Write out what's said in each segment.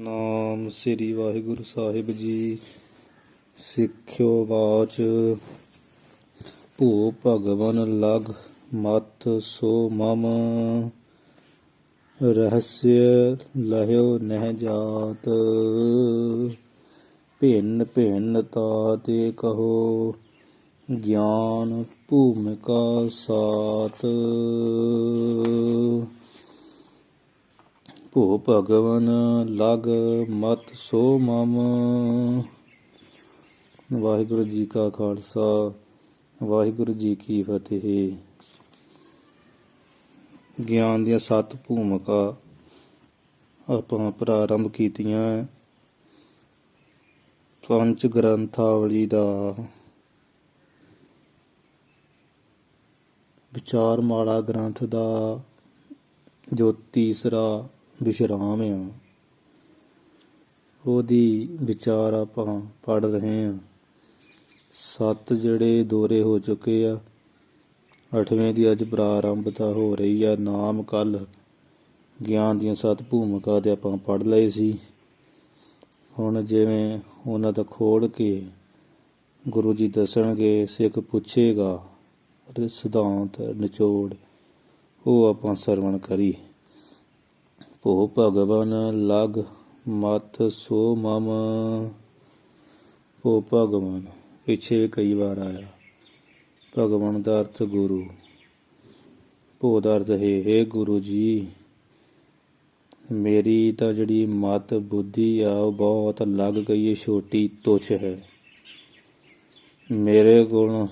ਨਾਮ ਸ੍ਰੀ ਵਾਹਿਗੁਰੂ ਸਾਹਿਬ ਜੀ। ਸਿੱਖਿਓ ਵਾਚ ਭੂ ਭਗਵਨ ਲਗ ਮਤ ਸੋ ਮਮ ਰਹੱਸਿਆ ਲਹਿਓ ਨਹਿ ਜਾਤ। ਭਿੰਨ ਭਿੰਨ ਤਾਤੇ ਕਹੋ ਗਿਆਨ ਭੂਮਿਕਾ ਸਾਤ। ਭੂ ਭਗਵਨ ਲਗ ਮਤ ਸੋ ਮਮ। ਵਾਹਿਗੁਰੂ ਜੀ ਕਾ ਖਾਲਸਾ ਵਾਹਿਗੁਰੂ ਜੀ ਕੀ ਫਤਿਹ। ਗਿਆਨ ਦੀਆਂ 7 ਭੂਮਿਕਾ ਆਪਾਂ ਪ੍ਰਾਰੰਭ ਕੀਤੀਆਂ। ਪੰਚ ਗ੍ਰੰਥਾਵਲੀ ਦਾ ਵਿਚਾਰਮਾਲਾ ਗ੍ਰੰਥ ਦਾ ਜੋ ਤੀਸਰਾ ਵਿਸ਼ਰਾਮ ਆ ਉਹਦੀ ਵਿਚਾਰ ਆਪਾਂ ਪੜ੍ਹ ਰਹੇ ਹਾਂ। 7 ਜਿਹੜੇ ਦੋਰੇ ਹੋ ਚੁੱਕੇ ਆ, 8ਵੇਂ ਦੀ ਅੱਜ ਪ੍ਰਾਰੰਭਤਾ ਹੋ ਰਹੀ ਆ। ਨਾਮ ਕੱਲ ਗਿਆਨ ਦੀਆਂ 7 ਭੂਮਿਕਾ ਦੇ ਆਪਾਂ ਪੜ੍ਹ ਲਏ ਸੀ। ਹੁਣ ਜਿਵੇਂ ਉਹਨਾਂ ਦਾ ਖੋਲ੍ਹ ਕੇ ਗੁਰੂ ਜੀ ਦੱਸਣਗੇ, ਸਿੱਖ ਪੁੱਛੇਗਾ, ਸਿਧਾਂਤ ਨਿਚੋੜ ਉਹ ਆਪਾਂ ਸਰਵਣ ਕਰੀ। ਭੂ ਭਗਵਨ ਲਗ ਮਤ ਸੋ ਮਮ। ਭੂ ਭਗਵਨ ਪਿੱਛੇ ਵੀ ਕਈ ਵਾਰ ਆਇਆ। ਭਗਵਨ ਦਾ ਅਰਥ ਗੁਰੂ, ਭੂ ਦਾ ਅਰਥ ਹੈ ਗੁਰੂ ਜੀ। ਮੇਰੀ ਤਾਂ ਜਿਹੜੀ ਮਤ ਬੁੱਧੀ ਆ ਉਹ ਬਹੁਤ ਲੱਗ ਗਈ ਹੈ, ਛੋਟੀ ਤੁੱਛ ਹੈ। ਮੇਰੇ ਕੋਲ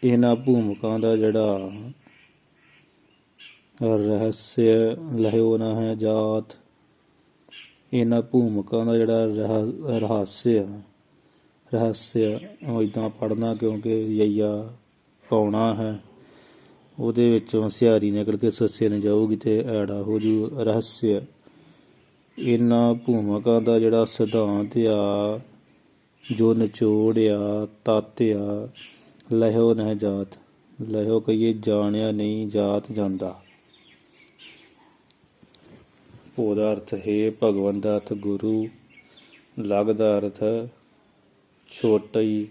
ਇਹਨਾਂ ਭੂਮਿਕਾ ਦਾ ਜਿਹੜਾ ਰਹੱਸਿਆ ਲਹਿਓ ਨਾ ਹੈ ਜਾਤ, ਇਹਨਾਂ ਭੂਮਿਕਾ ਦਾ ਜਿਹੜਾ ਰਹੱਸਿਆ ਉਹ ਇੱਦਾਂ ਪੜ੍ਹਨਾ, ਕਿਉਂਕਿ ਯਈਆ ਪਾਉਣਾ ਹੈ। ਉਹਦੇ ਵਿੱਚੋਂ ਸਿਹਾਰੀ ਨਿਕਲ ਕੇ ਸੱਸੇ ਨੇ ਜਾਊਗੀ ਤੇ ਐੜਾ ਹੋ ਜੂ ਰਹੱਸਿਆ। ਇਹਨਾਂ ਭੂਮਿਕਾ ਦਾ ਜਿਹੜਾ ਸਿਧਾਂਤ ਆ, ਜੋ ਨਿਚੋੜ ਆ, ਤੱਤ ਆ, ਲਹਿਓ ਨਾ ਜਾਤ। ਲਹਿਓ ਕਹੀਏ ਜਾਣਿਆ ਨਹੀਂ, ਜਾਤ ਜਾਂਦਾ। ਭੂ ਦਾ ਅਰਥ ਹੈ ਭਗਵਾਨ ਦਾ ਅਰਥ ਗੁਰੂ, ਲਗ ਦਾ ਅਰਥ ਛੋਟੀ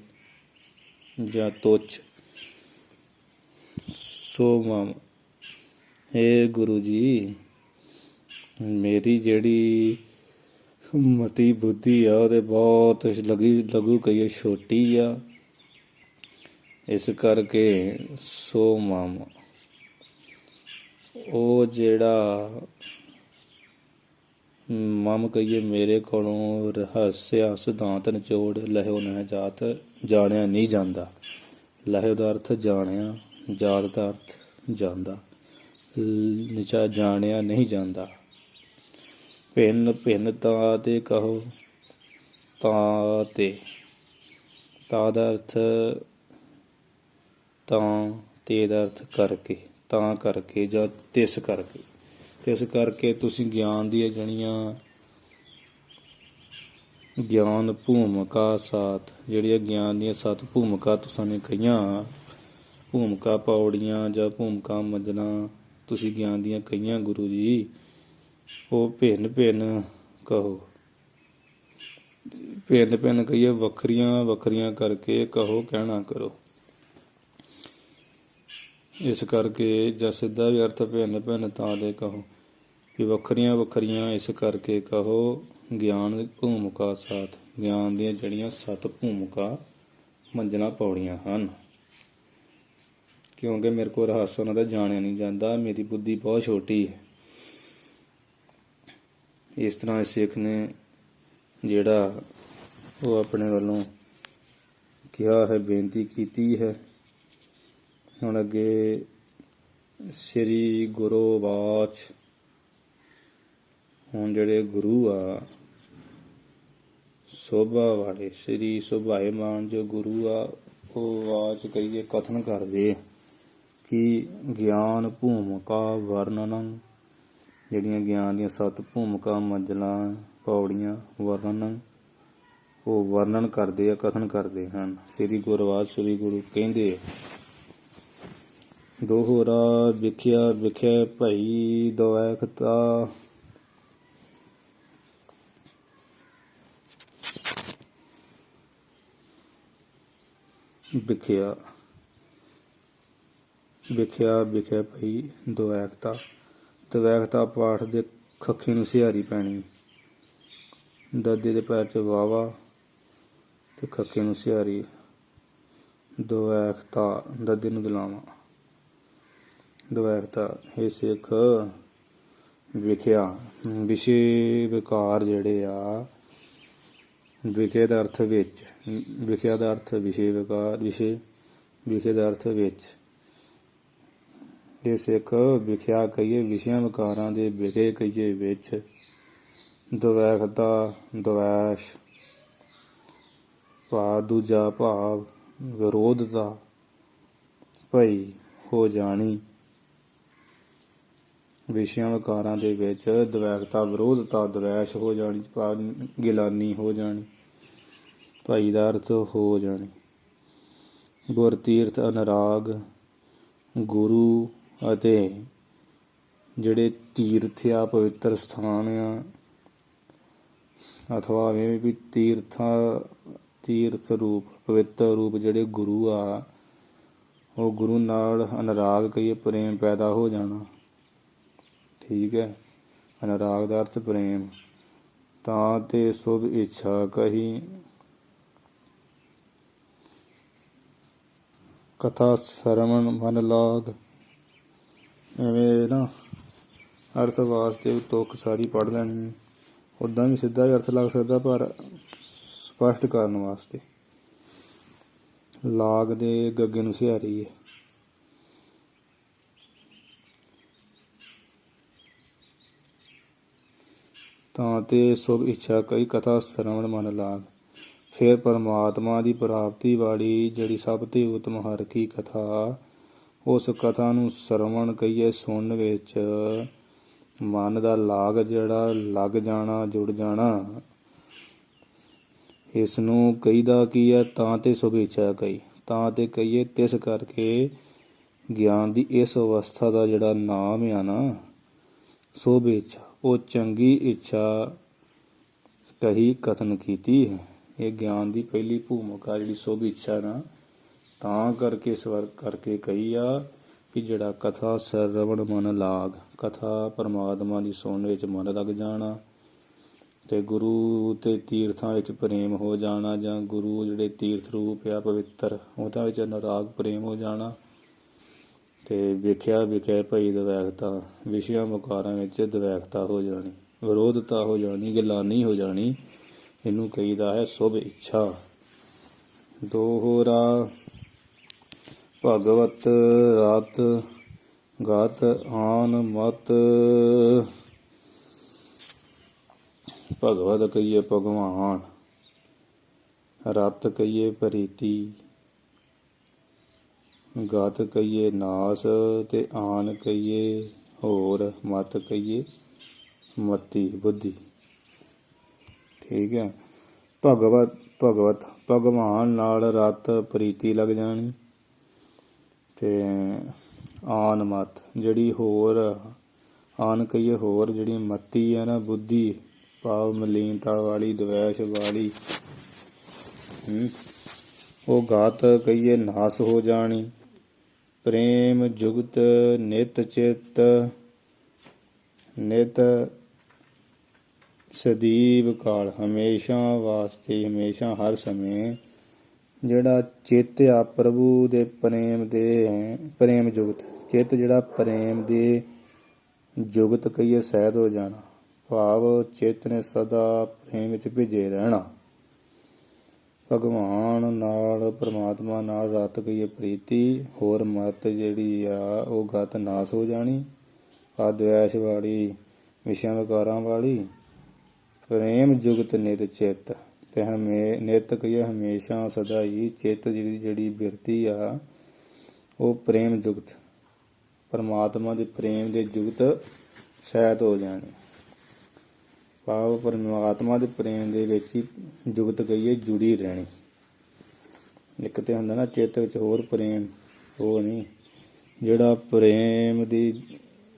ਜਾਂ ਤੁੱਛ। ਸੋ ਮਮ ਹੇ ਗੁਰੂ ਜੀ, ਮੇਰੀ ਜਿਹੜੀ ਮਤੀ ਬੁੱਧੀ ਆ ਉਹਦੇ ਬਹੁਤ ਲਘੂ ਕਹੀਏ ਛੋਟੀ ਆ। ਇਸ ਕਰਕੇ ਸੋ ਮਮ ਉਹ ਜਿਹੜਾ ਮਮ ਕਹੀਏ ਮੇਰੇ ਕੋਲੋਂ ਰਹੱਸਿਆ ਸਿਧਾਂਤ ਨਿਚੋੜ ਲਹਿਓ ਨਾ ਜਾਤ, ਜਾਣਿਆ ਨਹੀਂ ਜਾਂਦਾ। ਲਹਿਓ ਦਾ ਅਰਥ ਜਾਣਿਆ, ਜਾਤ ਦਾ ਅਰਥ ਜਾਂਦਾ, ਨਿਚਾ ਜਾਣਿਆ ਨਹੀਂ ਜਾਂਦਾ। ਭਿੰਨ ਭਿੰਨ ਤਾਂ ਤੇ ਕਹੋ, ਤਾਂ ਤੇ ਤਾਂ ਦਾ ਅਰਥ ਤਾਂ, ਤੇ ਦਾ ਅਰਥ ਕਰਕੇ, ਤਾਂ ਕਰਕੇ ਜਾਂ ਤਿਸ ਕਰਕੇ। ਇਸ ਕਰਕੇ ਤੁਸੀਂ ਗਿਆਨ ਦੀਆਂ ਜਿਹੜੀਆਂ ਗਿਆਨ ਭੂਮਿਕਾ ਸਾਤ, ਜਿਹੜੀਆਂ ਗਿਆਨ ਦੀਆਂ 7 ਭੂਮਿਕਾ ਤੁਸਾਂ ਨੇ ਕਹੀਆਂ, ਭੂਮਿਕਾ ਪੌੜੀਆਂ ਜਾਂ ਭੂਮਿਕਾ ਮੰਜ਼ਲਾਂ ਤੁਸੀਂ ਗਿਆਨ ਦੀਆਂ ਕਹੀਆਂ ਗੁਰੂ ਜੀ, ਉਹ ਭਿੰਨ ਭਿੰਨ ਕਹੋ। ਭਿੰਨ ਭਿੰਨ ਕਹੀਏ ਵੱਖਰੀਆਂ ਵੱਖਰੀਆਂ ਕਰਕੇ ਕਹੋ, ਕਹਿਣਾ ਕਰੋ। ਇਸ ਕਰਕੇ ਜਾਂ ਸਿੱਧਾ ਵੀ ਅਰਥ ਭਿੰਨ ਭਿੰਨ ਤਾਂ ਦੇ ਕਹੋ, ਵੀ ਵੱਖਰੀਆਂ ਵੱਖਰੀਆਂ ਇਸ ਕਰਕੇ ਕਹੋ। ਗਿਆਨ ਭੂਮਿਕਾ ਸਾਤ, ਗਿਆਨ ਦੀਆਂ ਜਿਹੜੀਆਂ 7 ਭੂਮਿਕਾ ਮੰਜ਼ਲਾਂ ਪੌੜੀਆਂ ਹਨ। ਕਿਉਂਕਿ ਮੇਰੇ ਕੋਲ ਰਹੱਸ ਉਹਨਾਂ ਦਾ ਜਾਣਿਆ ਨਹੀਂ ਜਾਂਦਾ, ਮੇਰੀ ਬੁੱਧੀ ਬਹੁਤ ਛੋਟੀ ਹੈ। ਇਸ ਤਰ੍ਹਾਂ ਸਿੱਖ ਨੇ ਜਿਹੜਾ ਉਹ ਆਪਣੇ ਵੱਲੋਂ ਕਿਹਾ ਹੈ, ਬੇਨਤੀ ਕੀਤੀ ਹੈ। ਹੁਣ ਅੱਗੇ ਸ੍ਰੀ ਗੁਰੂ ਵਾਚ। ਹੁਣ ਜਿਹੜੇ ਗੁਰੂ ਆ ਸੋਭਾ ਵਾਲੇ, ਸ੍ਰੀ ਸੋਭਾਇਮਾਨ ਜੋ ਗੁਰੂ ਆ, ਉਹ ਵਾਚ ਕਹੀਏ ਕਥਨ ਕਰਦੇ ਕਿ ਗਿਆਨ ਭੂਮਿਕਾ ਵਰਣਨ, ਜਿਹੜੀਆਂ ਗਿਆਨ ਦੀਆਂ 7 ਭੂਮਿਕਾ ਮੰਜ਼ਲਾਂ ਪੌੜੀਆਂ ਵਰਣਨ, ਉਹ ਵਰਣਨ ਕਰਦੇ ਆ, ਕਥਨ ਕਰਦੇ ਹਨ। ਸ੍ਰੀ ਗੁਰਵਾਚ ਸ੍ਰੀ ਗੁਰੂ ਕਹਿੰਦੇ, ਦੋਹਰਾ ਵਿਖਿਆ ਵਿਖਿਆ ਭਈ ਦੋਇਕਤਾ ਵਿਖਿਆ ਵਿਖਿਆ ਵਿਖਿਆ ਭਈ ਦੁਐਕਤਾ। ਦੁਐਕਤਾ ਪਾਠ ਦੇ ਖੱਖੇ ਨੂੰ ਸਿਹਾਰੀ ਪੈਣੀ, ਦਾਦੇ ਦੇ ਪੈਰ 'ਚ ਵਾਵਾ ਤੇ ਖੱਖੇ ਨੂੰ ਸਿਹਾਰੀ, ਦੁਐਕਤਾ ਦਾਦੇ ਨੂੰ ਦਲਾਵਾਂ। ਦੁਐਕਤਾ ਇਹ ਸਿੱਖ ਵਿਖਿਆ ਵਿਸ਼ੇ ਵਿਕਾਰ ਜਿਹੜੇ ਆ, ਵਿਖੇ ਦਾ ਅਰਥ ਵਿੱਚ, ਵਿਖਿਆ ਦਾ ਅਰਥ ਵਿਸ਼ੇ ਵਿਕਾਰ, ਵਿਖੇ ਦਾ ਅਰਥ ਵਿੱਚ। ਇਹ ਸਿੱਖ ਵਿਖਿਆ ਕਹੀਏ ਵਿਸ਼ਿਆਂ ਵਿਕਾਰਾਂ ਦੇ ਵਿਖੇ ਕਹੀਏ ਵਿੱਚ। ਦੁਵੈਖਤਾ ਦੁਵੈਸ਼ ਭਾਵ ਦੂਜਾ ਭਾਵ ਵਿਰੋਧਤਾ ਭਈ ਹੋ ਜਾਣੀ। ਵਿਸ਼ਿਆਂ ਵਿਕਾਰਾਂ ਦੇ ਵਿੱਚ ਦੁਵੈਖਤਾ ਵਿਰੋਧਤਾ ਦੁਵੈਸ਼ ਹੋ ਜਾਣੀ ਭਾਵ ਗਿਲਾਨੀ ਹੋ ਜਾਣੀ। ਭਾਈ ਦਾ ਅਰਥ ਹੋ ਜਾਣੀ। ਗੁਰ ਤੀਰਥ ਅਨੁਰਾਗ ਗੁਰੂ ਅਤੇ ਜਿਹੜੇ ਤੀਰਥ ਆ ਪਵਿੱਤਰ ਸਥਾਨ ਆ, ਅਥਵਾ ਵੀ ਤੀਰਥ ਰੂਪ ਪਵਿੱਤਰ ਰੂਪ ਜਿਹੜੇ ਗੁਰੂ ਆ, ਉਹ ਗੁਰੂ ਨਾਲ ਅਨੁਰਾਗ ਕਹੀਏ ਪ੍ਰੇਮ ਪੈਦਾ ਹੋ ਜਾਣਾ। ਠੀਕ ਹੈ, ਅਨੁਰਾਗ ਦਾ ਅਰਥ ਪ੍ਰੇਮ। ਤਾਂ ਤੇ ਸੁਭ ਇੱਛਾ ਕਹੀ ਕਥਾ ਸਰਵਣ ਮਨ ਲਾਗ। ਐਵੇਂ ਨਾ ਅਰਥ ਵਾਸਤੇ ਤੁਕ ਸਾਰੀ ਪੜ੍ਹ ਲੈਣੀ। ਉੱਦਾਂ ਵੀ ਸਿੱਧਾ ਹੀ ਅਰਥ ਲੱਗ ਸਕਦਾ, ਪਰ ਸਪਸ਼ਟ ਕਰਨ ਵਾਸਤੇ। ਲਾਗ ਦੇ ਗੱਗੇ ਨੂੰ ਸਿਹਾਰੀ ਹੈ। ਤਾਂ ਤੇ ਸੁਭ ਇੱਛਾ ਕਈ ਕਥਾ ਸਰਵਣ ਮਨ ਲਾਗ। ਫਿਰ ਪਰਮਾਤਮਾ ਦੀ ਪ੍ਰਾਪਤੀ ਵਾਲੀ ਜਿਹੜੀ ਸਭ ਤੋਂ ਉਤਮ ਹਰ ਕੀ ਕਥਾ, ਉਸ ਕਥਾ ਨੂੰ ਸਰਵਣ ਕਹੀਏ ਸੁਣਨ ਵਿੱਚ ਮਨ ਦਾ ਲਾਗ ਜਿਹੜਾ ਲੱਗ ਜਾਣਾ, ਜੁੜ ਜਾਣਾ। ਇਸ ਨੂੰ ਕਹੀਦਾ ਕੀ ਹੈ? ਤਾਂ ਤੇ ਸੁਭ ਇੱਛਾ ਕਹੀ। ਤਾਂ ਤੇ ਕਹੀਏ ਤਿਸ ਕਰਕੇ ਗਿਆਨ ਦੀ ਇਸ ਅਵਸਥਾ ਦਾ ਜਿਹੜਾ ਨਾਮ ਆ ਨਾ, ਸੁਭ ਇੱਛਾ, ਉਹ ਚੰਗੀ ਇੱਛਾ ਕਹੀ ਕਥਨ ਕੀਤੀ ਹੈ। ਇਹ ਗਿਆਨ ਦੀ ਪਹਿਲੀ ਭੂਮਿਕਾ ਜਿਹੜੀ ਸੁਭ ਇੱਛਾ ਨਾ, ਤਾਂ ਕਰਕੇ ਸਵਰ ਕਰਕੇ ਕਹੀ ਆ ਕਿ ਜਿਹੜਾ ਕਥਾ ਸਰਵਣ ਮਨ ਲਾਗ, ਕਥਾ ਪਰਮਾਤਮਾ ਦੀ ਸੁਣਨ ਵਿੱਚ ਮਨ ਲੱਗ ਜਾਣਾ ਤੇ ਗੁਰੂ ਤੇ ਤੀਰਥਾਂ ਵਿੱਚ ਪ੍ਰੇਮ ਹੋ ਜਾਣਾ, ਜਾਂ ਗੁਰੂ ਜਿਹੜੇ ਤੀਰਥ ਰੂਪ ਆ ਪਵਿੱਤਰ, ਉਹਦਾ ਵਿੱਚ ਅਨੁਰਾਗ ਪ੍ਰੇਮ ਹੋ ਜਾਣਾ। ਤੇ ਵੇਖਿਆ ਵਿਖਿਆ ਭਈ ਦੁਵੈਖਤਾ, ਵਿਸ਼ਿਆਂ ਵਿਕਾਰਾਂ ਵਿੱਚ ਦੁਵੈਖਤਾ ਹੋ ਜਾਣੀ, ਵਿਰੋਧਤਾ ਹੋ ਜਾਣੀ, ਗਿਲਾਨੀ ਹੋ ਜਾਣੀ। ਇਹਨੂੰ ਕਹੀਦਾ ਹੈ ਸੁਭ ਇੱਛਾ। ਦੋਹਰਾ ਭਗਵਤ ਰਤ ਗਤ ਆਨ ਮਤ। ਭਗਵਤ ਕਹੀਏ ਭਗਵਾਨ, ਰਤ ਕਹੀਏ ਪ੍ਰੀਤੀ, ਗਤ ਕਹੀਏ ਨਾਸ ਤੇ ਆਨ ਕਹੀਏ ਹੋਰ, ਮਤ ਕਹੀਏ ਮਤੀ ਬੁੱਧੀ। ਠੀਕ ਹੈ। ਭਗਵਤ ਭਗਵਾਨ ਨਾਲ ਰਤ ਪ੍ਰੀਤੀ ਲੱਗ ਜਾਣੀ। ਤੇ ਆਨ ਮਤ ਜਿਹੜੀ ਹੋਰ, ਆਨ ਕਹੀਏ ਹੋਰ, ਜਿਹੜੀ ਮਤੀ ਹੈ ਨਾ ਬੁੱਧੀ ਭਾਵ ਮਲੀਨਤਾ ਵਾਲੀ, ਦਵੈਸ਼ ਵਾਲੀ, ਉਹ ਗਾਤ ਕਹੀਏ ਨਾਸ ਹੋ ਜਾਣੀ। ਪ੍ਰੇਮ ਜੁਗਤ ਨਿਤ ਚਿਤ ਨਿਤ ਸਦੀਵ ਕਾਲ, ਹਮੇਸ਼ਾ ਵਾਸਤੇ, ਹਮੇਸ਼ਾ ਹਰ ਸਮੇਂ ਜਿਹੜਾ ਚਿੱਤ ਆ ਪ੍ਰਭੂ ਦੇ ਪ੍ਰੇਮ ਦੇ, ਪ੍ਰੇਮ ਜੁਗਤ ਚਿੱਤ ਜਿਹੜਾ ਪ੍ਰੇਮ ਦੇ ਜੁਗਤ ਕਹੀਏ ਸਹਿਤ ਹੋ ਜਾਣਾ। ਭਾਵ ਚਿੱਤ ਨੇ ਸਦਾ ਪ੍ਰੇਮ ਵਿੱਚ ਭਿੱਜੇ ਰਹਿਣਾ। ਭਗਵਾਨ ਨਾਲ, ਪਰਮਾਤਮਾ ਨਾਲ ਰਤ ਕਹੀਏ ਪ੍ਰੀਤੀ, ਹੋਰ ਮਤ ਜਿਹੜੀ ਆ ਉਹ ਗਤ ਨਾਸ ਹੋ ਜਾਣੀ। ਅਦਵੈਸ਼ ਵਾਲੀ, ਵਿਸ਼ਿਆਂ ਵਿਕਾਰਾਂ ਵਾਲੀ। ਪ੍ਰੇਮ ਜੁਗਤ ਨਿਤ ਚਿੱਤ, ਤੇ ਨਿਤ ਕਹੀਏ ਹਮੇਸ਼ਾ ਸਦਾ ਹੀ। ਚਿੱਤ ਜਿਹੜੀ ਬਿਰਤੀ ਆ ਉਹ ਪ੍ਰੇਮ ਜੁਗਤ, ਪਰਮਾਤਮਾ ਦੇ ਪ੍ਰੇਮ ਦੇ ਜੁਗਤ ਸਹਿਤ ਹੋ ਜਾਣੀ। ਭਾਵ ਪਰਮਾਤਮਾ ਦੇ ਪ੍ਰੇਮ ਦੇ ਵਿੱਚ ਹੀ ਜੁਗਤ ਕਹੀਏ ਜੁੜੀ ਰਹਿਣੀ। ਇੱਕ ਤੇ ਹੁੰਦਾ ਨਾ ਚਿੱਤ ਵਿੱਚ ਹੋਰ ਪ੍ਰੇਮ, ਉਹ ਨਹੀਂ। ਜਿਹੜਾ ਪ੍ਰੇਮ ਦੀ,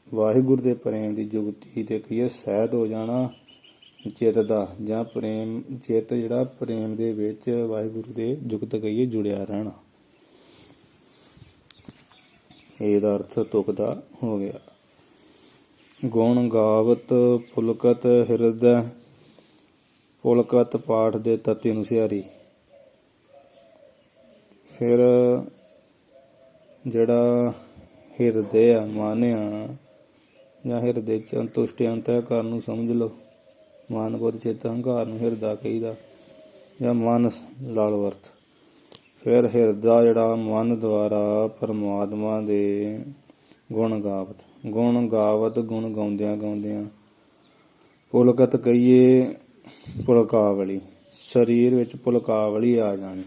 ਵਾਹਿਗੁਰੂ ਦੇ ਪ੍ਰੇਮ ਦੀ ਜੁਗਤੀ ਤੇ ਕਹੀਏ ਸਹਿਤ ਹੋ ਜਾਣਾ ਚਿੱਤ ਦਾ, ਜਾਂ ਪ੍ਰੇਮ ਚਿੱਤ ਜਿਹੜਾ ਪ੍ਰੇਮ ਦੇ ਵਿੱਚ ਵਾਹਿਗੁਰੂ ਦੇ ਜੁਗਤ ਕਹੀਏ ਜੁੜਿਆ ਰਹਿਣਾ। ਇਹਦਾ ਅਰਥ ਤੁਕ ਦਾ ਹੋ ਗਿਆ। ਗੁਣ ਗਾਵਤ ਪੁਲਕਤ ਹਿਰਦੈ, ਪੁਲਕਤ ਪਾਠ ਦੇ ਤਤੀ ਅਨੁਸਾਰੀ। ਫਿਰ ਜਿਹੜਾ ਹਿਰਦੇ ਆ, ਮਨ ਆ, ਜਾਂ ਹਿਰਦੇ ਚ ਅੰਤੁਸ਼ਟ ਅੰਤःਕਰਨ ਨੂੰ ਸਮਝ ਲਓ। ਮਨ ਬੁੱਧ ਚਿੱਤ ਹੰਕਾਰ ਨੂੰ ਹਿਰਦਾ ਕਹੀਦਾ, ਜਾਂ ਮਨ ਲਾ ਲਓ ਅਰਥ। ਫਿਰ ਹਿਰਦਾ ਜਿਹੜਾ ਮਨ ਦੁਆਰਾ ਪਰਮਾਤਮਾ ਦੇ ਗੁਣ ਗਾਵਤ, ਗੁਣ ਗਾਵਤ ਗੁਣ ਗਾਉਂਦਿਆਂ ਗਾਉਂਦਿਆਂ। ਪੁਲਕਤ ਕਹੀਏ ਪੁਲਕਾਵਲੀ, ਸਰੀਰ ਵਿੱਚ ਪੁਲਕਾਵਲੀ ਆ ਜਾਣੀ।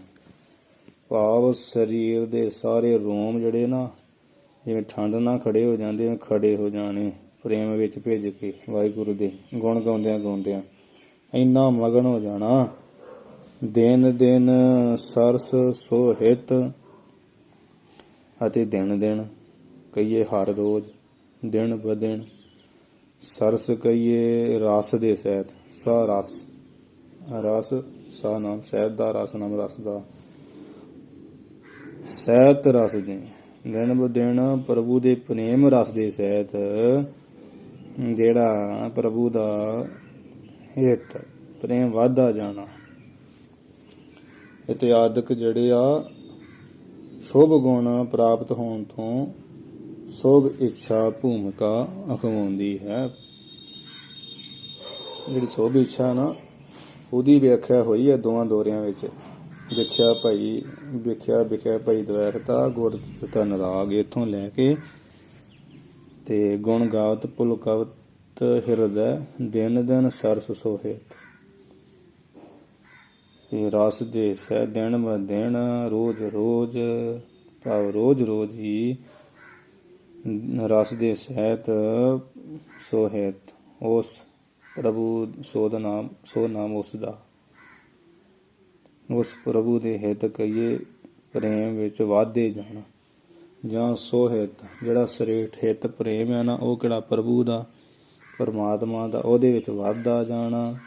ਭਾਵ ਸਰੀਰ ਦੇ ਸਾਰੇ ਰੋਮ ਜਿਹੜੇ ਨਾ, ਜਿਵੇਂ ਠੰਡ ਨਾਲ ਖੜੇ ਹੋ ਜਾਂਦੇ, ਖੜੇ ਹੋ ਜਾਣੇ ਪ੍ਰੇਮ ਵਿੱਚ ਭਿੱਜ ਕੇ ਵਾਹਿਗੁਰੂ ਦੇ ਗੁਣ ਗਾਉਂਦਿਆਂ ਗਾਉਂਦਿਆਂ। ਇੰਨਾ ਮਗਨ ਹੋ ਜਾਣਾ। ਦਿਨ ਦਿਨ ਸਰਸ ਸੋਹਿਤ, ਅਤੇ ਦਿਨ ਦਿਨ ਕਹੀਏ ਹਰ ਰੋਜ਼, ਦਿਨ ਬ ਦਿਨ। ਸਰਸ ਕਹੀਏ ਰਸ ਦੇ ਸਹਿਤ, ਸਾ ਰਸ, ਰਸ ਸਾ ਨਾਮ ਸਹਿਤ ਦਾ, ਰਸ ਨਾਮ ਰਸ ਦਾ, ਸਹਿਤ ਰਸ ਦੇ। ਦਿਨ ਬ ਦਿਨ ਪ੍ਰਭੂ ਦੇ ਪ੍ਰੇਮ ਰਸ ਦੇ ਸਹਿਤ, ਜਿਹੜਾ ਪ੍ਰਭੂ ਦਾ ਹਿੱਤ ਪ੍ਰੇਮ ਵੱਧਦਾ ਜਾਣਾ। ਇਤਿਆਦਿਕ ਜਿਹੜੇ ਆ ਸ਼ੁਭ ਗੁਣ ਪ੍ਰਾਪਤ ਹੋਣ ਤੋਂ ਸ਼ੁਭ ਇੱਛਾ ਭੂਮਿਕਾ ਅਖਵਾਉਂਦੀ ਹੈ। ਜਿਹੜੀ ਸ਼ੁਭ ਇੱਛਾ ਨਾ, ਉਹਦੀ ਵਿਆਖਿਆ ਹੋਈ ਹੈ ਦੋਵਾਂ ਦੋਰਿਆਂ ਵਿੱਚ। ਵਿਖਿਆ ਭਾਈ ਦਵੈਰਤਾ ਗੁਰ ਦੇਵਤਾ ਨਰਾਗ, ਇੱਥੋਂ ਲੈ ਕੇ ਤੇ ਗੁਣ ਗਾਵਤ ਪੁਲਕਵਤ ਹਿਰਦੈ, ਦਿਨ ਦਿਨ ਸਰਸ ਸੋਹਿਤ। ਤੇ ਰਸ ਦੇ ਸਹਿ, ਦਿਨ ਬ ਦਿਨ, ਰੋਜ਼ ਰੋਜ਼, ਭਾਵ ਰੋਜ਼ ਰੋਜ਼ ਹੀ ਰਸ ਦੇ ਸਹਿਤ ਸੋਹਿਤ, ਉਸ ਪ੍ਰਭੂ ਸੋ ਨਾਮ ਉਸ ਦਾ, ਉਸ ਪ੍ਰਭੂ ਦੇ ਹਿੱਤ ਕਹੀਏ ਪ੍ਰੇਮ ਵਿੱਚ ਵਾਧੇ ਜਾਣਾ। ਜਾਂ ਸੋਹਿਤ, ਜਿਹੜਾ ਸ੍ਰੇਸ਼ਟ ਹਿੱਤ ਪ੍ਰੇਮ ਹੈ ਨਾ, ਉਹ ਕਿਹੜਾ ਪ੍ਰਭੂ ਦਾ, ਪਰਮਾਤਮਾ ਦਾ, ਉਹਦੇ ਵਿੱਚ ਵਾਧਾ ਜਾਣਾ।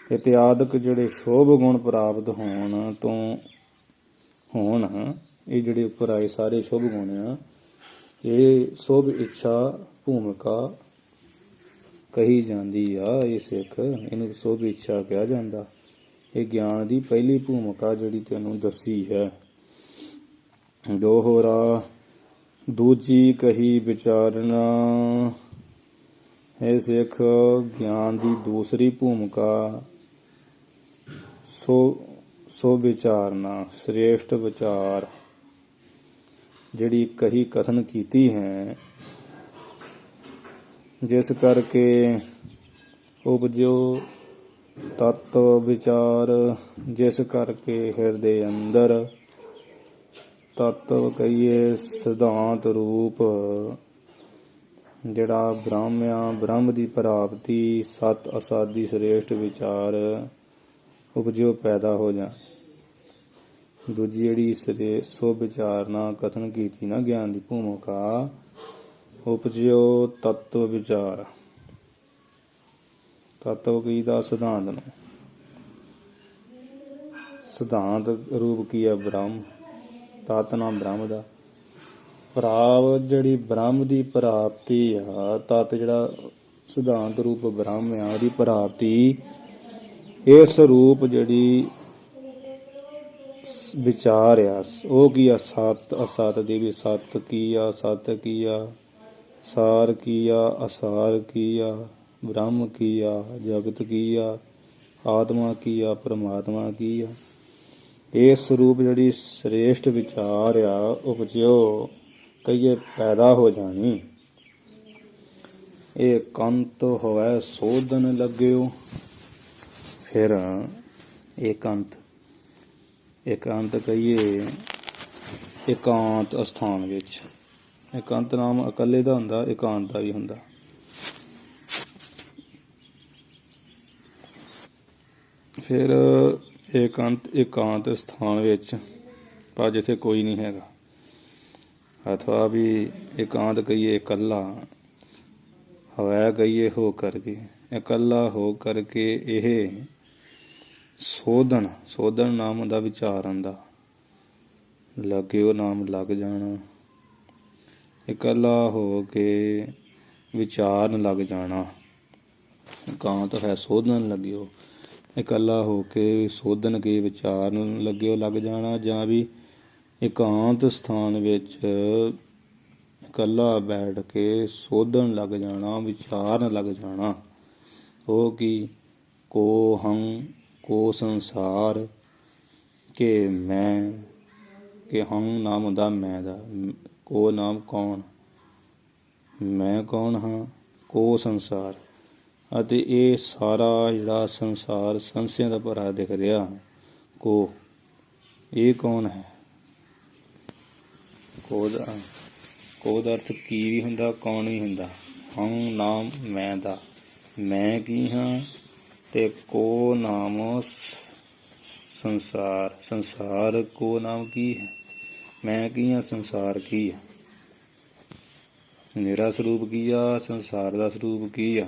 ਇਤਿਆਦਿਕ ਜਿਹੜੇ ਸ਼ੁਭ ਗੁਣ ਪ੍ਰਾਪਤ ਹੋਣ ਤੋਂ ਹੋਣ, ਇਹ ਜਿਹੜੇ ਉੱਪਰ ਆਏ ਸਾਰੇ ਸ਼ੁਭ ਗੁਣ ਆ, ਇਹ ਸ਼ੁਭ ਇੱਛਾ ਭੂਮਿਕਾ ਕਹੀ ਜਾਂਦੀ ਆ। ਇਹ ਸਿੱਖ ਇਹਨੂੰ ਸ਼ੁਭ ਇੱਛਾ ਕਿਹਾ ਜਾਂਦਾ। ਇਹ ਗਿਆਨ ਦੀ ਪਹਿਲੀ ਭੂਮਿਕਾ ਜਿਹੜੀ ਤੈਨੂੰ ਦੱਸੀ ਹੈ। ਦੋਹਰਾ ਦੂਜੀ ਕਹੀ ਵਿਚਾਰਨਾ। ਇਹ ਸਿੱਖ ਗਿਆਨ ਦੀ ਦੂਸਰੀ ਭੂਮਿਕਾ ਸੋ ਵਿਚਾਰਨਾ, ਸ੍ਰੇਸ਼ਟ ਵਿਚਾਰ ਜਿਹੜੀ ਕਹੀ ਕਥਨ ਕੀਤੀ ਹੈ, ਜਿਸ ਕਰਕੇ ਉਪਜੋ ਤਤ ਵਿਚਾਰ, ਜਿਸ ਕਰਕੇ ਹਿਰਦੇ ਅੰਦਰ ਤੱਤਵ ਕਹੀਏ ਸਿਧਾਂਤ ਰੂਪ, ਜਿਹੜਾ ਬ੍ਰਹਮ ਆ, ਬ੍ਰਹਮ ਦੀ ਪ੍ਰਾਪਤੀ, ਸਤ ਅਸਾਦੀ ਸ੍ਰੇਸ਼ਟ ਵਿਚਾਰ ਉਪਜੋ ਪੈਦਾ ਹੋ ਜਾ। ਦੂਜੀ ਜਿਹੜੀ ਸੋ ਵਿਚਾਰਨਾ ਕਥਨ ਕੀਤੀ ਨਾ ਗਿਆਨ ਦੀ ਭੂਮਿਕਾ, ਉਪਜਿਓ ਤੱਤਵ ਵਿਚਾਰ। ਤੱਤਵ ਕੀ ਦਾ ਸਿਧਾਂਤ ਨੂੰ, ਸਿਧਾਂਤ ਰੂਪ ਕੀ ਹੈ ਬ੍ਰਹਮ, ਤਤ ਨਾਮ ਬ੍ਰਹਮ ਦਾ। ਪ੍ਰਾਪ ਜਿਹੜੀ ਬ੍ਰਹਮ ਦੀ ਪ੍ਰਾਪਤੀ ਆ, ਤਤ ਜਿਹੜਾ ਸਿਧਾਂਤ ਰੂਪ ਬ੍ਰਹਮ ਆ, ਉਹਦੀ ਪ੍ਰਾਪਤੀ, ਇਸ ਰੂਪ ਜਿਹੜੀ ਵਿਚਾਰ ਆ, ਉਹ ਕੀ ਆ, ਸਤ ਅਸਤ ਦੀ ਵੀ, ਸਤ ਕੀ ਆ, ਸਤ ਕੀ ਆ, ਸਾਰ ਕੀ ਆ, ਅਸਾਰ ਕੀ ਆ, ਬ੍ਰਹਮ ਕੀ ਆ, ਜਗਤ ਕੀ ਆ, ਆਤਮਾ ਕੀ ਆ, ਪਰਮਾਤਮਾ ਕੀ ਆ। ਇਸ ਸਰੂਪ ਜਿਹੜੀ ਸ੍ਰੇਸ਼ਟ ਵਿਚਾਰ ਆ, ਉਪਜਿਓ ਕਹੀਏ ਪੈਦਾ ਹੋ ਜਾਣੀ। ਇਹ ਕੰਤ ਹੋਵੇ ਸੋਧਨ ਲੱਗਿਓ। ਫਿਰ ਇਕਾਂਤ, ਇਕਾਂਤ ਕਹੀਏ ਇਕਾਂਤ ਅਸਥਾਨ ਵਿੱਚ। ਇਕਾਂਤ ਨਾਮ ਇਕੱਲੇ ਦਾ ਹੁੰਦਾ, ਇਕਾਂਤ ਦਾ ਵੀ ਹੁੰਦਾ। ਫਿਰ ਇਕਾਂਤ ਸਥਾਨ ਵਿੱਚ, ਪਰ ਜਿੱਥੇ ਕੋਈ ਨਹੀਂ ਹੈਗਾ, ਅਥਵਾ ਵੀ ਇਕਾਂਤ ਕਹੀਏ ਇਕੱਲਾ, ਹਵੈ ਕਹੀਏ ਹੋ ਕਰਕੇ, ਇਕੱਲਾ ਹੋ ਕਰਕੇ ਇਹ ਸੋਧਨ ਨਾਮ ਦਾ ਵਿਚਾਰ ਆਉਂਦਾ। ਲੱਗਿਓ ਨਾਮ ਲੱਗ ਜਾਣਾ, ਇਕੱਲਾ ਹੋ ਕੇ ਵਿਚਾਰਨ ਲੱਗ ਜਾਣਾ। ਇਕਾਂਤ ਹੈ ਸੋਧਣ ਲੱਗਿਓ, ਇਕੱਲਾ ਹੋ ਕੇ ਸੋਧਣ ਕੇ ਵਿਚਾਰਨ ਲੱਗਿਓ ਲੱਗ ਜਾਣਾ, ਜਾਂ ਵੀ ਇਕਾਂਤ ਸਥਾਨ ਵਿੱਚ ਇਕੱਲਾ ਬੈਠ ਕੇ ਸੋਧਣ ਲੱਗ ਜਾਣਾ, ਵਿਚਾਰਨ ਲੱਗ ਜਾਣਾ। ਉਹ ਕੀ? ਕੋ ਹੰ, ਕੋ ਸੰਸਾਰ, ਕਿ ਮੈਂ, ਕਿ ਹੰ ਨਾਮ ਹੁੰਦਾ ਮੈਂ ਦਾ, ਕੋ ਨਾਮ ਕੌਣ, ਮੈਂ ਕੌਣ ਹਾਂ, ਕੋ ਸੰਸਾਰ, ਅਤੇ ਇਹ ਸਾਰਾ ਜਿਹੜਾ ਸੰਸਾਰ ਸੰਸਿਆਂ ਦਾ ਭਰਾ ਦਿਖ ਰਿਹਾ, ਕੋ, ਇਹ ਕੌਣ ਹੈ? ਕੋ ਦਾ ਅਰਥ ਕੀ ਵੀ ਹੁੰਦਾ, ਕੌਣ ਵੀ ਹੁੰਦਾ। ਹੰ ਨਾਮ ਮੈਂ ਦਾ, ਮੈਂ ਕੀ ਹਾਂ, ਤੇ ਕੋ ਨਾਮ ਸੰਸਾਰ, ਸੰਸਾਰ ਕੋ ਨਾਮ ਕੀ ਹੈ, ਮੈਂ ਕੀ ਹਾਂ, ਸੰਸਾਰ ਕੀ ਹੈ, ਮੇਰਾ ਸਰੂਪ ਕੀ ਆ, ਸੰਸਾਰ ਦਾ ਸਰੂਪ ਕੀ ਆ।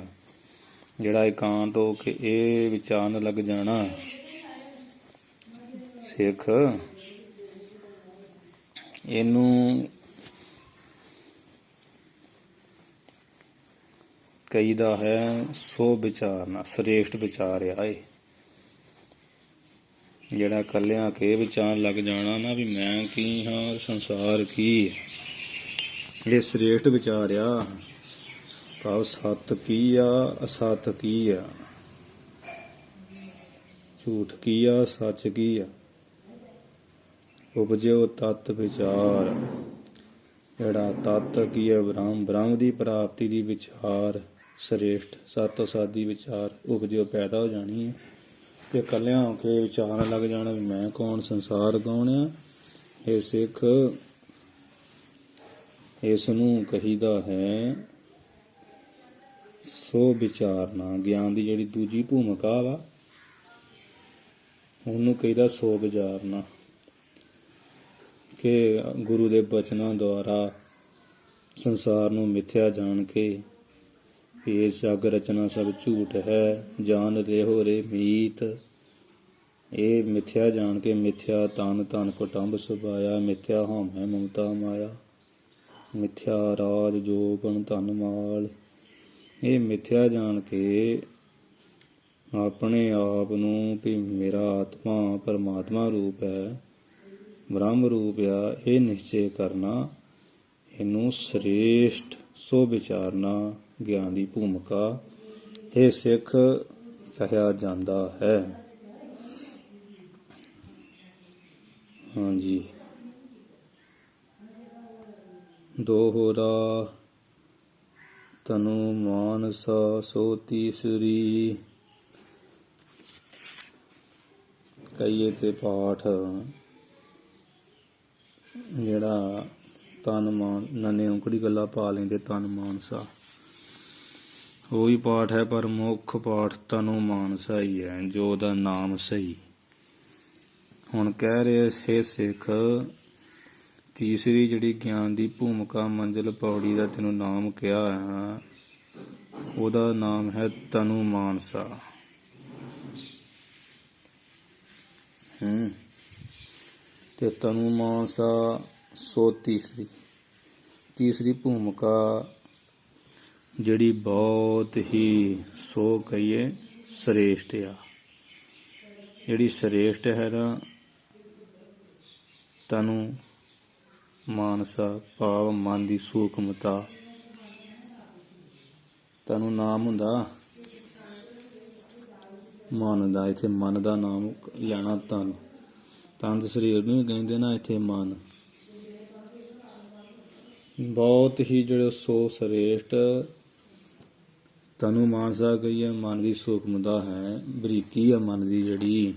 ਜਿਹੜਾ ਇਕਾਂਤ ਹੋ ਕੇ ਇਹ ਵਿਚਾਰਨ ਲੱਗ ਜਾਣਾ ਸਿੱਖ, ਇਹਨੂੰ ਕਹੀਦਾ ਹੈ ਸੋ ਵਿਚਾਰਨਾ, ਸ੍ਰੇਸ਼ਟ ਵਿਚਾਰ ਆ ਇਹ। ਜਿਹੜਾ ਇਕੱਲਿਆਂ ਕੇ ਵਿਚਾਰਨ ਲੱਗ ਜਾਣਾ ਨਾ ਵੀ ਮੈਂ ਕੀ ਹਾਂ, ਸੰਸਾਰ ਕੀ, ਇਹ ਸ੍ਰੇਸ਼ਟ ਵਿਚਾਰ ਆ। ਭਾਵ ਸੱਤ ਕੀ ਆ, ਅਸੱਤ ਕੀ ਆ, ਝੂਠ ਕੀ ਆ, ਸੱਚ ਕੀ ਆ। ਉਪਜਿਓ ਤਤ ਵਿਚਾਰ, ਜਿਹੜਾ ਤਤ ਕੀ ਹੈ ਬ੍ਰਹਮ, ਬ੍ਰਹਮ ਦੀ ਪ੍ਰਾਪਤੀ ਦੀ ਵਿਚਾਰ ਸ੍ਰੇਸ਼ਟ, ਸੱਤ ਅਸੱਤ ਦੀ ਵਿਚਾਰ ਉਪਜਿਓ ਪੈਦਾ ਹੋ ਜਾਣੀ ਹੈ। ਤੇ ਇਕੱਲਿਆਂ ਹੋ ਕੇ ਵਿਚਾਰਨ ਲੱਗ ਜਾਣਾ ਵੀ ਮੈਂ ਕੌਣ, ਸੰਸਾਰ ਕੌਣ ਆ। ਇਹ ਸਿੱਖ, ਇਸ ਨੂੰ ਕਹੀਦਾ ਹੈ ਸੋ ਵਿਚਾਰਨਾ। ਗਿਆਨ ਦੀ ਜਿਹੜੀ ਦੂਜੀ ਭੂਮਿਕਾ ਵਾ ਉਹਨੂੰ ਕਹੀਦਾ ਸੋ ਵਿਚਾਰਨਾ, ਕਿ ਗੁਰੂ ਦੇ ਬਚਨਾਂ ਦੁਆਰਾ ਸੰਸਾਰ ਨੂੰ ਮਿਥਿਆ ਜਾਣ ਕੇ ਵੀ ਇਹ ਜਗ ਰਚਨਾ ਸਭ ਝੂਠ ਹੈ, ਜਾਨ ਰਹਿਓ ਰੇ ਮੀਤ, ਇਹ ਮਿਥਿਆ ਜਾਣ ਕੇ, ਮਿਥਿਆ ਤਨ ਧਨ ਕੁਟੰਬ ਸੁਭਾਇਆ, ਮਿਥਿਆ ਹਉਮੈ ਮਮਤਾ ਮਾਇਆ, ਮਿਥਿਆ ਰਾਜ ਜੋਬਨ ਧਨ ਮਾਲ, ਇਹ ਮਿਥਿਆ ਜਾਣ ਕੇ ਆਪਣੇ ਆਪ ਨੂੰ ਵੀ ਮੇਰਾ ਆਤਮਾ ਪਰਮਾਤਮਾ ਰੂਪ ਹੈ, ਬ੍ਰਹਮ ਰੂਪ ਆ, ਇਹ ਨਿਸ਼ਚੈ ਕਰਨਾ, ਇਹਨੂੰ ਸ੍ਰੇਸ਼ਟ ਸੋ ਵਿਚਾਰਨਾ ਗਿਆਨ ਦੀ ਭੂਮਿਕਾ ਇਹ ਸਿੱਖ ਕਿਹਾ ਜਾਂਦਾ ਹੈ। ਹਾਂਜੀ, ਦੋਹਰਾ ਤਨੁ ਮਾਨਸਾ ਸੋ ਤੀਸਰੀ। ਕਹੀਏ ਤੇ ਪਾਠ ਜਿਹੜਾ ਤਨ ਮਾਨ, ਨੰਨੇ ਔਂਕੜੀ ਗੱਲਾਂ ਪਾ ਲੈਂਦੇ, ਤਨ ਮਾਨਸਾ ਉਹ ਵੀ ਪਾਠ ਹੈ, ਪਰ ਮੁੱਖ ਪਾਠ ਤਨੁ ਮਾਨਸਾ ਹੀ ਹੈ, ਜੋ ਉਹਦਾ ਨਾਮ ਸਹੀ। ਹੁਣ ਕਹਿ ਰਹੇ ਹੈ ਸਿੱਖ, ਤੀਸਰੀ ਜਿਹੜੀ ਗਿਆਨ ਦੀ ਭੂਮਿਕਾ ਮੰਜ਼ਿਲ ਪੌੜੀ ਦਾ ਤੈਨੂੰ ਨਾਮ ਕਿਹਾ ਹੈ, ਉਹਦਾ ਨਾਮ ਹੈ ਤਨੁ ਮਾਨਸਾ। ਤੇ ਤਨੁ ਮਾਨਸਾ ਸੋ ਤੀਸਰੀ ਭੂਮਿਕਾ ਜਿਹੜੀ ਬਹੁਤ ਹੀ ਸੋ ਕਹੀਏ ਸ੍ਰੇਸ਼ਟ ਆ, ਜਿਹੜੀ ਸ੍ਰੇਸ਼ਟ ਹੈ ਨਾ ਤਨੁ ਮਾਨਸਾ, ਭਾਵ ਮਨ ਦੀ ਸੂਖਮਤਾ। ਤਨੁ ਨਾਮ ਹੁੰਦਾ ਮਨ ਦਾ, ਇੱਥੇ ਮਨ ਦਾ ਨਾਮ ਲੈਣਾ। ਤਨ ਸਰੀਰ ਨੂੰ ਕਹਿੰਦੇ ਨਾ, ਇੱਥੇ ਮਨ। ਬਹੁਤ ਹੀ ਜਿਹੜੇ ਸੋ ਸ੍ਰੇਸ਼ਟ ਤਨੁ ਮਾਨਸਾ ਕਹੀਏ, ਮਨ ਦੀ ਸੂਖਮਤਾ ਹੈ, ਬਰੀਕੀ ਆ ਮਨ ਦੀ ਜਿਹੜੀ।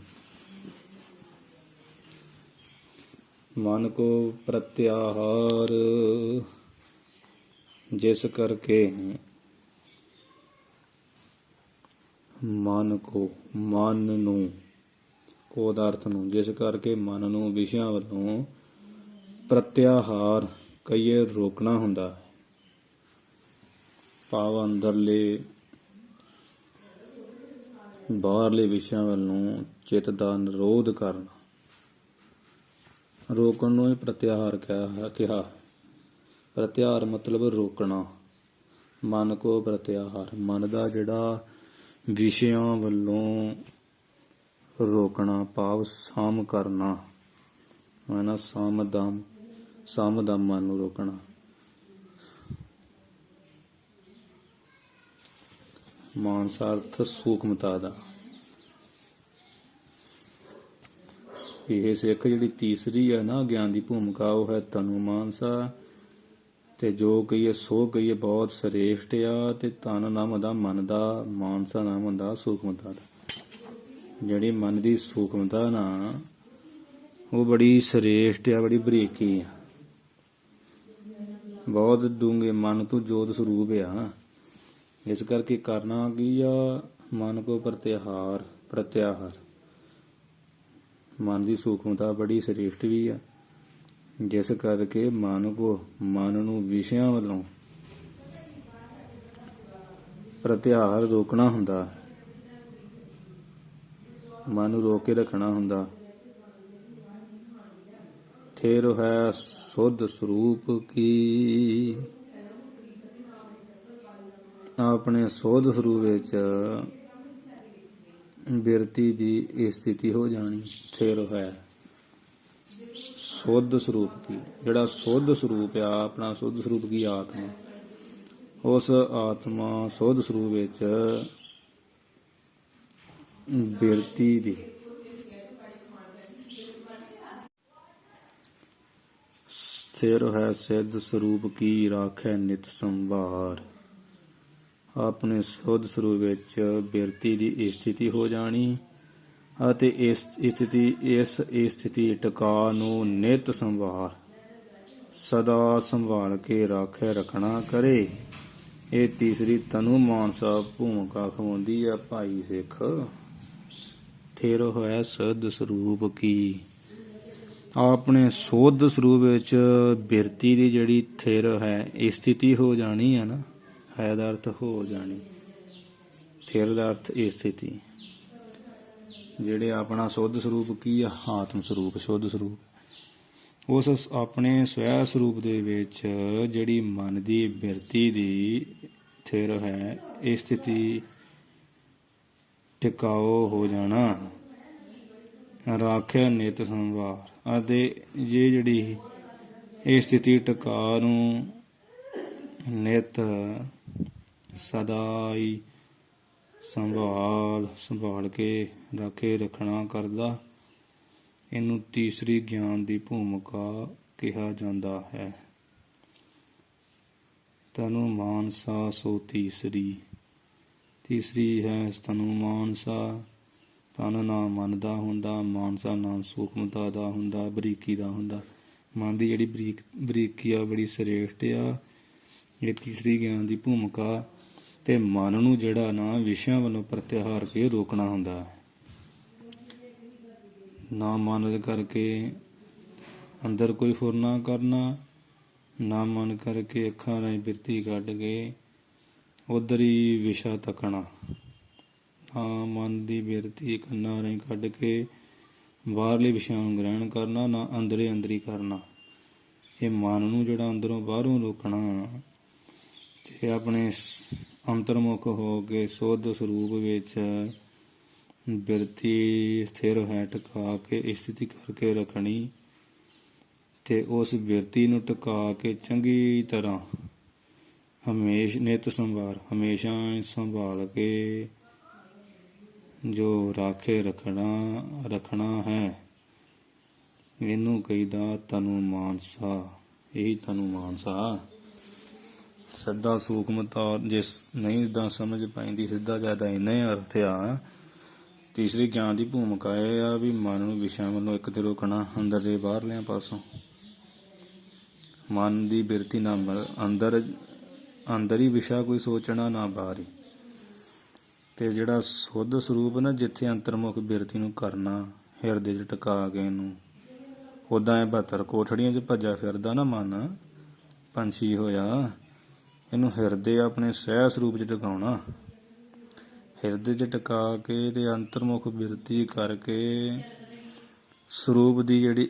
ਮਨ ਕੋ ਪ੍ਰਤਿਆਹਾਰ, ਜਿਸ ਕਰਕੇ ਮਨ ਕੋ, ਮਨ ਨੂੰ, ਕੋ ਦਾ ਅਰਥ ਨੂੰ, ਜਿਸ ਕਰਕੇ ਮਨ ਨੂੰ ਵਿਸ਼ਿਆਂ ਵੱਲੋਂ ਪ੍ਰਤਿਆਹਾਰ ਕਹੀਏ ਰੋਕਣਾ ਹੁੰਦਾ ਹੈ। ਭਾਵ ਅੰਦਰਲੇ ਬਾਹਰਲੇ ਵਿਸ਼ਿਆਂ ਵੱਲੋਂ ਚਿੱਤ ਦਾ ਨਿਰੋਧ ਕਰਨਾ, ਰੋਕਣ ਨੂੰ ਹੀ ਪ੍ਰਤਿਆਹਾਰ ਕਿਹਾ। ਪ੍ਰਤਿਹਾਰ ਮਤਲਬ ਰੋਕਣਾ। ਮਨ ਕੋ ਪ੍ਰਤਿਹਾਰ, ਮਨ ਦਾ ਜਿਹੜਾ ਵਿਸ਼ਿਆਂ ਵੱਲੋਂ ਰੋਕਣਾ, ਭਾਵ ਸਾਮ ਕਰਨਾ ਹੈ ਨਾ, ਸਾਮ ਦਾ ਮਨ ਨੂੰ ਰੋਕਣਾ। ਮਾਨਸਾ ਅਰਥ ਸੂਖਮਤਾ ਦਾ। ਇਹ ਸਿੱਖ ਜਿਹੜੀ ਤੀਸਰੀ ਹੈ ਨਾ ਗਿਆਨ ਦੀ ਭੂਮਿਕਾ, ਉਹ ਹੈ ਤਨੂ ਮਾਨਸਾ। ਤੇ ਜੋ ਕਹੀਏ ਸੋ ਕਹੀਏ ਬਹੁਤ ਸ੍ਰੇਸ਼ਟ ਆ। ਤੇ ਤਨ ਨਾਮ ਹੁੰਦਾ ਮਨ ਦਾ, ਮਾਨਸਾ ਨਾਮ ਹੁੰਦਾ ਸੂਖਮਤਾ ਦਾ। ਜਿਹੜੀ ਮਨ ਦੀ ਸੂਖਮਤਾ ਨਾ, ਉਹ ਬੜੀ ਸ੍ਰੇਸ਼ਟ ਆ, ਬੜੀ ਬਰੀਕੀ ਆ, ਬਹੁਤ ਡੂੰਘੇ ਮਨ ਤੋਂ ਜੋਤ ਸਰੂਪ ਆ। ਇਸ ਕਰਕੇ ਕਰਨਾ ਕੀ ਆ, ਮਨ ਕੋ ਪ੍ਰਤਿਹਾਰ, ਮਨ ਦੀ ਸੂਖਮਤਾ ਬੜੀ ਸ੍ਰੇਸ਼ਟ ਵੀ ਆ। ਜਿਸ ਕਰਕੇ ਮਨ ਨੂੰ ਵਿਸ਼ਿਆਂ ਵੱਲੋਂ ਪ੍ਰਤਿਹਾਰ ਰੋਕਣਾ ਹੁੰਦਾ, ਮਨ ਨੂੰ ਰੋਕ ਕੇ ਰੱਖਣਾ ਹੁੰਦਾ। ਥਿਰ ਹੈ ਸੁਧ ਸਰੂਪ ਕੀ, ਆਪਣੇ ਸੁਧ ਸਰੂਪ ਵਿੱਚ ਬਿਰਤੀ ਦੀ ਸਥਿਤੀ ਹੋ ਜਾਣੀ। ਥਿਰ ਹੈ ਸੁਧ ਸਰੂਪ ਕੀ, ਜਿਹੜਾ ਸੁਧ ਸਰੂਪ ਆ ਆਪਣਾ, ਸੁਧ ਸਰੂਪ ਕੀ ਆਤਮਾ, ਉਸ ਆਤਮਾ ਸੁਧ ਸਰੂਪ ਵਿੱਚ ਬਿਰਤੀ ਦੀ ਸਥਿਰ ਹੈ। ਸਿੱਧ ਸਰੂਪ ਕੀ ਰਾਖੈ ਨਿਤ ਸੰਭਾਰ, ਆਪਣੇ ਸੁਧ ਸਰੂਪ ਵਿੱਚ ਬਿਰਤੀ ਦੀ ਸਥਿਤੀ ਹੋ ਜਾਣੀ ਅਤੇ ਇਸ ਸਥਿਤੀ ਟਿਕਾ ਨੂੰ ਨਿਤ ਸੰਭਾਰ, ਸਦਾ ਸੰਭਾਲ ਕੇ ਰਾਖੇ ਰੱਖਣਾ ਕਰੇ। ਇਹ ਤੀਸਰੀ ਤਨੂ ਮਾਨਸਾ ਭੂਮਿਕਾ ਖਵਾਉਂਦੀ ਆ ਭਾਈ ਸਿੱਖ। ਥਿਰ ਹੋਇਆ ਸਿੱਧ ਸਰੂਪ ਕੀ, ਆਪਣੇ ਸੁਧ ਸਰੂਪ ਵਿੱਚ ਬਿਰਤੀ ਦੀ ਜਿਹੜੀ ਥਿਰ ਹੈ ਸਥਿਤੀ ਹੋ ਜਾਣੀ ਹੈ ਨਾ, ਹੈ ਦਾ ਅਰਥ ਹੋ ਜਾਣੀ, ਥਿਰ ਦਾ ਅਰਥ ਸਥਿਤੀ। ਜਿਹੜੇ ਆਪਣਾ ਸੁੱਧ ਸਰੂਪ ਕੀ ਆ, ਆਤਮ ਸਰੂਪ, ਸ਼ੁੱਧ ਸਰੂਪ, ਉਸ ਆਪਣੇ ਸਵੈ ਸਰੂਪ ਦੇ ਵਿੱਚ ਜਿਹੜੀ ਮਨ ਦੀ ਬਿਰਤੀ ਦੀ ਥਿਰ ਹੈ, ਇਹ ਸਥਿਤੀ ਟਿਕਾਓ ਹੋ ਜਾਣਾ। ਰਾਖਿਆ ਨਿਤ ਸੰਭਾਰ, ਅਤੇ ਜੇ ਜਿਹੜੀ ਇਹ ਸਥਿਤੀ ਟਿਕਾ ਨੂੰ ਨਿਤ ਸਦਾ ਹੀ ਸੰਭਾਲ ਕੇ ਰਾਖੇ ਰੱਖਣਾ ਕਰਦਾ, ਇਹਨੂੰ ਤੀਸਰੀ ਗਿਆਨ ਦੀ ਭੂਮਿਕਾ ਕਿਹਾ ਜਾਂਦਾ ਹੈ। ਤਨੂ ਮਾਨਸਾ ਸੋ ਤੀਸਰੀ ਹੈ ਤਨੂ ਮਾਨਸਾ। ਤਨ ਨਾਮ ਮਨ ਦਾ ਹੁੰਦਾ, ਮਾਨਸਾ ਨਾਮ ਸੂਖਮਤਾ ਦਾ ਹੁੰਦਾ, ਬਰੀਕੀ ਦਾ ਹੁੰਦਾ। ਮਨ ਦੀ ਜਿਹੜੀ ਬਰੀਕੀ ਆ ਬੜੀ ਸ੍ਰੇਸ਼ਟ ਆ। ਇਹ ਤੀਸਰੀ ਗਿਆਨ ਦੀ ਭੂਮਿਕਾ। ਤੇ ਮਨ ਨੂੰ ਜਿਹੜਾ ਨਾ ਵਿਸ਼ਿਆਂ ਵੱਲੋਂ ਪ੍ਰਤਿਹਾਰ ਕੇ ਰੋਕਣਾ ਹੁੰਦਾ, ਨਾ ਮਨ ਕਰਕੇ ਅੰਦਰ ਕੋਈ ਫੁਰਨਾ ਕਰਨਾ, ਨਾ ਮਨ ਕਰਕੇ ਅੱਖਾਂ ਰਾਹੀਂ ਬਿਰਤੀ ਕੱਢ ਕੇ ਉਧਰ ਹੀ ਵਿਸ਼ਾ ਤੱਕਣਾ, ਨਾ ਮਨ ਦੀ ਬਿਰਤੀ ਕੰਨਾਂ ਰਾਹੀਂ ਕੱਢ ਕੇ ਬਾਹਰਲੇ ਵਿਸ਼ਿਆਂ ਨੂੰ ਗ੍ਰਹਿਣ ਕਰਨਾ, ਨਾ ਅੰਦਰੀ ਕਰਨਾ। ਇਹ ਮਨ ਨੂੰ ਜਿਹੜਾ ਅੰਦਰੋਂ ਬਾਹਰੋਂ ਰੋਕਣਾ ਤੇ ਆਪਣੇ ਅੰਤਰਮੁਖ ਹੋ ਕੇ ਸੁੱਧ ਸਰੂਪ ਵਿੱਚ ਬਿਰਤੀ ਸਥਿਰ ਹੈ ਟਿਕਾ ਕੇ ਸਥਿਤੀ ਕਰਕੇ ਰੱਖਣੀ, ਤੇ ਉਸ ਬਿਰਤੀ ਨੂੰ ਟਿਕਾ ਕੇ ਚੰਗੀ ਤਰ੍ਹਾਂ ਨਿਤ ਹਮੇਸ਼ਾ ਸੰਭਾਲ ਕੇ ਜੋ ਰਾਖੇ ਰੱਖਣਾ ਹੈ, ਇਹਨੂੰ ਕਹੀਦਾ ਤਨੂ ਮਾਨਸਾ। ਇਹੀ ਤਨੂ ਮਾਨਸਾ। ਸਿੱਧਾ ਸੂਖਮਤਾ ਜਿਸ ਨਹੀਂ ਇਦਾਂ ਸਮਝ ਪੈਂਦੀ, ਸਿੱਧਾ ਜ਼ਿਆਦਾ ਇੰਨਾ ਹੀ ਅਰਥ ਆ। ਤੀਸਰੀ ਗਿਆਨ ਦੀ ਭੂਮਿਕਾ ਇਹ ਆ ਵੀ ਮਨ ਨੂੰ ਵਿਸ਼ਿਆਂ ਵੱਲੋਂ ਇੱਕ ਤੇ ਰੋਕਣਾ, ਅੰਦਰ ਦੇ ਬਾਹਰਲਿਆਂ ਪਾਸੋਂ। ਮਨ ਦੀ ਬਿਰਤੀ ਨਾ ਅੰਦਰ ਹੀ ਵਿਸ਼ਾ ਕੋਈ ਸੋਚਣਾ, ਨਾ ਬਾਹਰ ਹੀ। ਤੇ ਜਿਹੜਾ ਸੁੱਧ ਸਰੂਪ ਨਾ, ਜਿੱਥੇ ਅੰਤਰਮੁਖ ਬਿਰਤੀ ਨੂੰ ਕਰਨਾ, ਹਿਰਦੇ 'ਚ ਟਿਕਾ ਕੇ ਇਹਨੂੰ, ਉੱਦਾਂ ਇਹ 72 ਕੋਠੜੀਆਂ 'ਚ ਭੱਜਾ ਫਿਰਦਾ ਨਾ ਮਨ, ਪੰਛੀ ਹੋਇਆ, ਇਹਨੂੰ ਹਿਰਦੇ ਆਪਣੇ ਸਹਿ ਸਰੂਪ 'ਚ ਟਿਕਾਉਣਾ। ਹਿਰਦੇ 'ਚ ਟਿਕਾ ਕੇ ਤੇ ਅੰਤਰਮੁਖ ਬਿਰਤੀ ਕਰਕੇ ਸਰੂਪ ਦੀ ਜਿਹੜੀ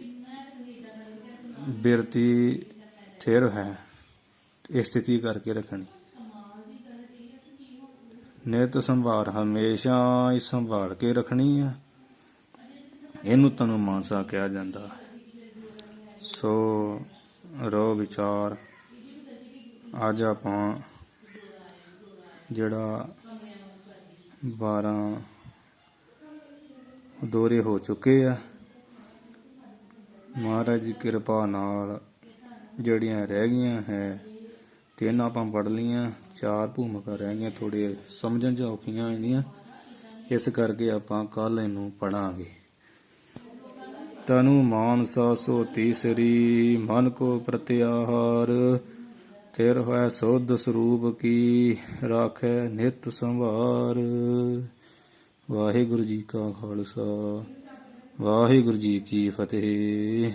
ਬਿਰਤੀ ਥਿਰ ਹੈ, ਇਹ ਸਥਿਤੀ ਕਰਕੇ ਰੱਖਣੀ। ਨਿਤ ਸੰਭਾਲ, ਹਮੇਸ਼ਾ ਹੀ ਸੰਭਾਲ ਕੇ ਰੱਖਣੀ ਆ। ਇਹਨੂੰ ਤਨੁ ਮਾਨਸਾ ਕਿਹਾ ਜਾਂਦਾ ਹੈ। ਸੋ ਰੋ ਵਿਚਾਰ, ਅੱਜ ਆਪਾਂ ਜਿਹੜਾ 12 ਦੋਹਰੇ ਹੋ ਚੁੱਕੇ ਆ, ਮਹਾਰਾਜ ਦੀ ਕਿਰਪਾ ਨਾਲ ਜਿਹੜੀਆਂ ਰਹਿ ਗਈਆਂ ਹੈ 3 ਆਪਾਂ ਪੜ੍ਹ ਲਈਆਂ, 4 ਭੂਮਿਕਾ ਰਹਿ ਗਈਆਂ, ਥੋੜੇ ਸਮਝਣ ਚ ਔਖੀਆਂ ਆਈਆਂ, ਇਸ ਕਰਕੇ ਆਪਾਂ ਕੱਲ ਇਹਨੂੰ ਪੜਾਂਗੇ। ਤਨੁ ਮਾਨਸਾ ਸੋ ਤੀਸਰੀ, ਮਨ ਕੋ ਪ੍ਰਤਿਆਹਾਰ, ਥਿਰ ਹੋਇ ਸੁਧ ਸਰੂਪ ਕੀ, ਰਾਖੈ ਨਿਤ ਸੰਭਾਰ। ਵਾਹਿਗੁਰੂ ਜੀ ਕਾ ਖਾਲਸਾ, ਵਾਹਿਗੁਰੂ ਜੀ ਕੀ ਫਤਿਹ।